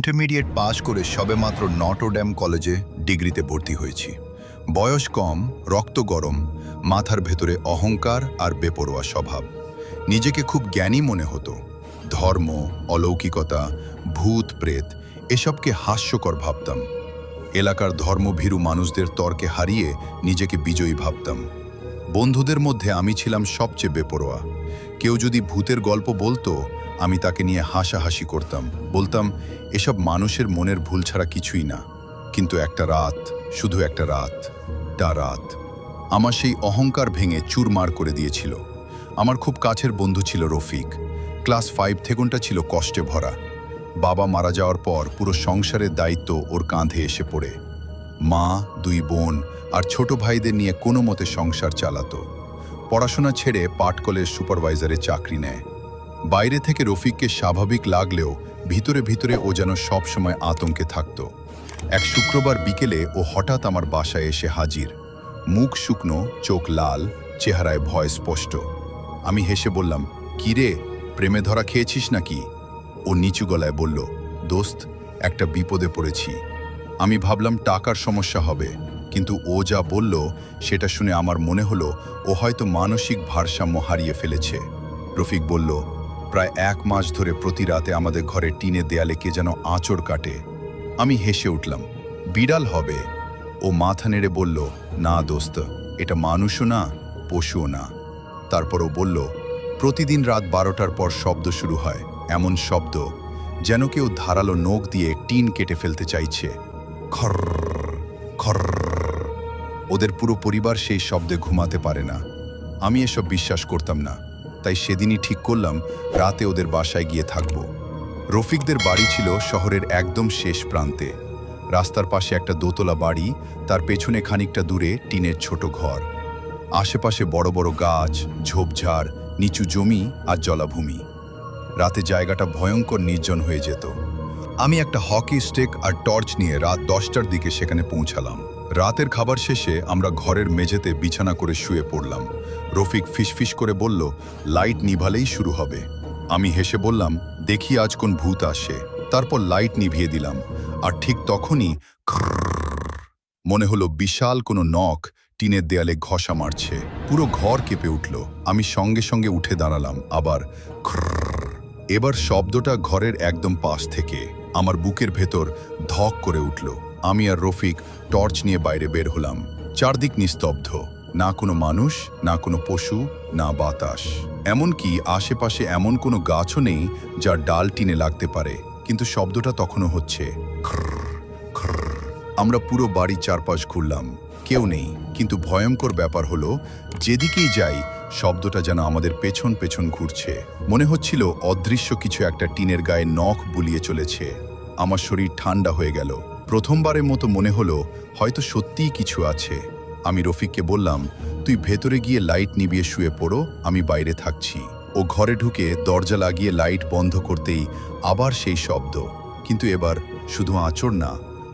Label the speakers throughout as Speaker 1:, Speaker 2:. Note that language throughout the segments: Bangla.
Speaker 1: ইন্টারমিডিয়েট পাশ করে সবেমাত্র নটরডেম কলেজে ডিগ্রিতে ভর্তি হয়েছি। বয়স কম, রক্ত গরম, মাথার ভেতরে অহংকার আর বেপরোয়া স্বভাব। নিজেকে খুব জ্ঞানী মনে হতো। ধর্ম, অলৌকিকতা, ভূত প্রেত এসবকে হাস্যকর ভাবতাম। এলাকার ধর্মভীরু মানুষদের তর্কে হারিয়ে নিজেকে বিজয়ী ভাবতাম। বন্ধুদের মধ্যে আমি ছিলাম সবচেয়ে বেপরোয়া। কেউ যদি ভূতের গল্প বলতো, আমি তাকে নিয়ে হাসাহাসি করতাম, বলতাম এসব মানুষের মনের ভুল ছাড়া কিছুই না। কিন্তু একটা রাত, শুধু একটা রাত আমার সেই অহংকার ভেঙে চুরমার করে দিয়েছিল। আমার খুব কাছের বন্ধু ছিল রফিক। ক্লাস 5 থেকেটা ছিল কষ্টে ভরা। বাবা মারা যাওয়ার পর পুরো সংসারের দায়িত্ব ওর কাঁধে এসে পড়ে। মা, 2 বোন আর ছোট ভাইদের নিয়ে কোনো মতে সংসার চালাতো। পড়াশোনা ছেড়ে পাটকলের সুপারভাইজারে চাকরি নেয়। বাইরে থেকে রফিককে স্বাভাবিক লাগলেও ভিতরে ভিতরে ও যেন সবসময় আতঙ্কে থাকত। এক শুক্রবার বিকেলে ও হঠাৎ আমার বাসায় এসে হাজির। মুখ শুকনো, চোখ লাল, চেহারায় ভয় স্পষ্ট। আমি হেসে বললাম, "কি রে, প্রেমে ধরা খেয়েছিস নাকি?" ও নিচু গলায় বলল, "দোস্ত, একটা বিপদে পড়েছি।" আমি ভাবলাম টাকার সমস্যা হবে, কিন্তু ও যা বলল সেটা শুনে আমার মনে হলো ও হয়তো মানসিক ভারসাম্য হারিয়ে ফেলেছে। রফিক বলল, "প্রায় 1 মাস ধরে প্রতি রাতে আমাদের ঘরে টিনের দেয়ালে কে যেন আঁচড় কাটে।" আমি হেসে উঠলাম, "বিড়াল হবে।" ও মাথা নেড়ে বলল, "না দোস্ত, এটা মানুষও না, পশুও না।" তারপর ও বলল, "প্রতিদিন রাত 12টার পর শব্দ শুরু হয়, এমন শব্দ যেন কেউ ধারালো নখ দিয়ে টিন কেটে ফেলতে চাইছে। খরর খরর। ওদের পুরো পরিবার সেই শব্দে ঘুমাতে পারে না। আমি এসব বিশ্বাস করতাম না, তাই সেদিনই ঠিক করলাম রাতে ওদের বাসায় গিয়ে থাকব। রফিকদের বাড়ি ছিল শহরের একদম শেষ প্রান্তে। রাস্তার পাশে একটা দোতলা বাড়ি, তার পেছনে খানিকটা দূরে টিনের ছোট ঘর। আশেপাশে বড় বড় গাছ, ঝোপঝাড়, নিচু জমি আর জলাভূমি। রাতে জায়গাটা ভয়ঙ্কর নির্জন হয়ে যেত। আমি একটা হকি স্টিক আর টর্চ নিয়ে রাত 10টার দিকে সেখানে পৌঁছালাম। রাতের খাবার শেষে আমরা ঘরের মেঝেতে বিছানা করে শুয়ে পড়লাম। রফিক ফিসফিস করে বলল, "লাইট নিভালেই শুরু হবে।" আমি হেসে বললাম, "দেখি আজ কোন ভূত আসে।" তারপর লাইট নিভিয়ে দিলাম, আর ঠিক তখনই মনে হলো বিশাল কোনো নখ টিনের দেয়ালে ঘষা মারছে। পুরো ঘর কেঁপে উঠল। আমি সঙ্গে সঙ্গে উঠে দাঁড়ালাম। আবার এবার শব্দটা ঘরের একদম পাশ থেকে। আমার বুকের ভেতর ধক করে উঠল। আমি আর রফিক টর্চ নিয়ে বাইরে বের হলাম। চারদিক নিস্তব্ধ, না কোনো মানুষ, না কোনো পশু, না বাতাস। এমনকি আশেপাশে এমন কোনো গাছও নেই যার ডাল টিনে লাগতে পারে। কিন্তু শব্দটা তখনও হচ্ছে। আমরা পুরো বাড়ির চারপাশ ঘুরলাম, কেউ নেই। কিন্তু ভয়ঙ্কর ব্যাপার হলো, যেদিকেই যাই শব্দটা যেন আমাদের পেছন পেছন ঘুরছে। মনে হচ্ছিল অদৃশ্য কিছু একটা টিনের গায়ে নখ বুলিয়ে চলেছে। আমার শরীর ঠান্ডা হয়ে গেল। প্রথমবারের মতো মনে হলো হয়তো সত্যিই কিছু আছে। আমি রফিককে বললাম, "তুই ভেতরে গিয়ে লাইট নিভিয়ে শুয়ে পড়ো, আমি বাইরে থাকছি।" ও ঘরে ঢুকে দরজা লাগিয়ে লাইট বন্ধ করতেই আবার সেই শব্দ। কিন্তু এবার শুধু আঁচড় না,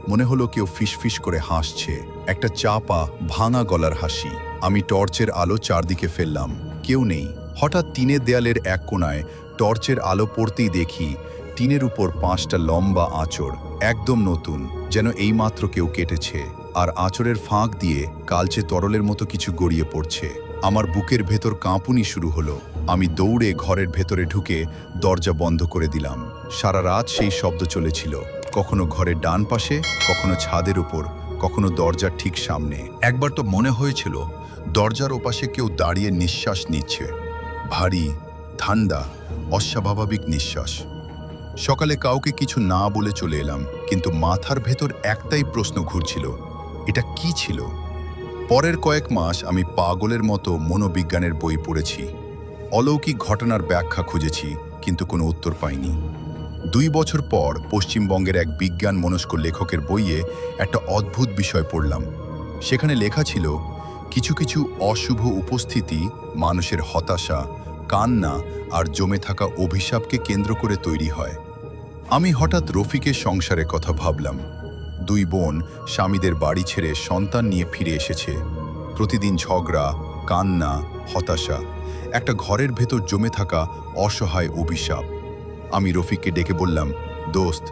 Speaker 1: মনে হলো কেউ ফিসফিস করে হাসছে, একটা চাপা ভাঙা গলার হাসি। আমি টর্চের আলো চারদিকে ফেললাম, কেউ নেই। হঠাৎ টিনের দেয়ালের এক কোণায় টর্চের আলো পড়তেই দেখি টিনের উপর 5টা লম্বা আঁচড়, একদম নতুন, যেন এইমাত্র কেউ কেটেছে। আর আঁচড়ের ফাঁক দিয়ে কালচে তরলের মতো কিছু গড়িয়ে পড়ছে। আমার বুকের ভেতর কাঁপুনি শুরু হলো। আমি দৌড়ে ঘরের ভেতরে ঢুকে দরজা বন্ধ করে দিলাম। সারা রাত সেই শব্দ চলেছিল, কখনো ঘরের ডান পাশে, কখনো ছাদের উপর, কখনো দরজার ঠিক সামনে। একবার তো মনে হয়েছিল দরজার ওপাশে কেউ দাঁড়িয়ে নিঃশ্বাস নিচ্ছে, ভারী, ঠান্ডা, অস্বাভাবিক নিঃশ্বাস। সকালে কাউকে কিছু না বলে চলে এলাম, কিন্তু মাথার ভেতর একটাই প্রশ্ন ঘুরছিল, এটা কি ছিল? পরের কয়েক মাস আমি পাগলের মতো মনোবিজ্ঞানের বই পড়েছি, অলৌকিক ঘটনার ব্যাখ্যা খুঁজেছি, কিন্তু কোনো উত্তর পাইনি। 2 বছর পর পশ্চিমবঙ্গের এক বিজ্ঞান মনস্ক লেখকের বইয়ে একটা অদ্ভুত বিষয় পড়লাম। সেখানে লেখা ছিল, কিছু কিছু অশুভ উপস্থিতি মানুষের হতাশা, কান্না আর জমে থাকা অভিশাপকে কেন্দ্র করে তৈরি হয়। আমি হঠাৎ রফিকের সংসারের কথা ভাবলাম। 2 বোন স্বামীদের বাড়ি ছেড়ে সন্তান নিয়ে ফিরে এসেছে। প্রতিদিন ঝগড়া, কান্না, হতাশা, একটা ঘরের ভেতর জমে থাকা অসহায় অভিশাপ। আমি রফিককে ডেকে বললাম, "দোস্ত,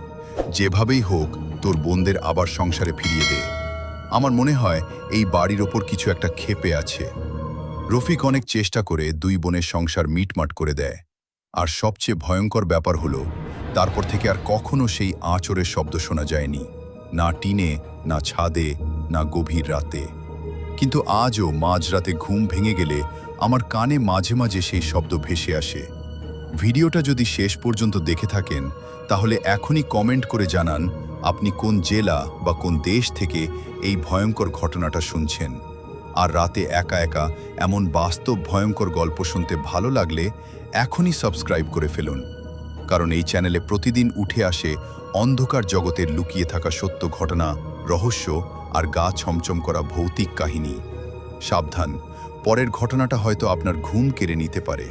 Speaker 1: যেভাবেই হোক তোর বোনদের আবার সংসারে ফিরিয়ে দে। আমার মনে হয় এই বাড়ির ওপর কিছু একটা ক্ষেপে আছে। রফিক অনেক চেষ্টা করে দুই বোনের সংসার মিটমাট করে দেয়। আর সবচেয়ে ভয়ঙ্কর ব্যাপার হলো তারপর থেকে আর কখনো সেই আঁচড়ের শব্দ শোনা যায়নি, না টিনে, না ছাদে, না গভীর রাতে। কিন্তু আজও মাঝরাতে ঘুম ভেঙে গেলে আমার কানে মাঝে মাঝে সেই শব্দ ভেসে আসে। ভিডিওটা যদি শেষ পর্যন্ত দেখে থাকেন তাহলে এখনই কমেন্ট করে জানান আপনি কোন জেলা বা কোন দেশ থেকে এই ভয়ঙ্কর ঘটনাটা শুনছেন। আর রাতে একা একা এমন বাস্তব ভয়ঙ্কর গল্প শুনতে ভালো লাগলে এখনই সাবস্ক্রাইব করে ফেলুন, কারণ এই চ্যানেলে প্রতিদিন উঠে আসে অন্ধকার জগতের লুকিয়ে থাকা সত্য ঘটনা, রহস্য আর গা ছমছম করা ভৌতিক কাহিনী। সাবধান, পরের ঘটনাটা হয়তো আপনার ঘুম কেড়ে নিতে পারে।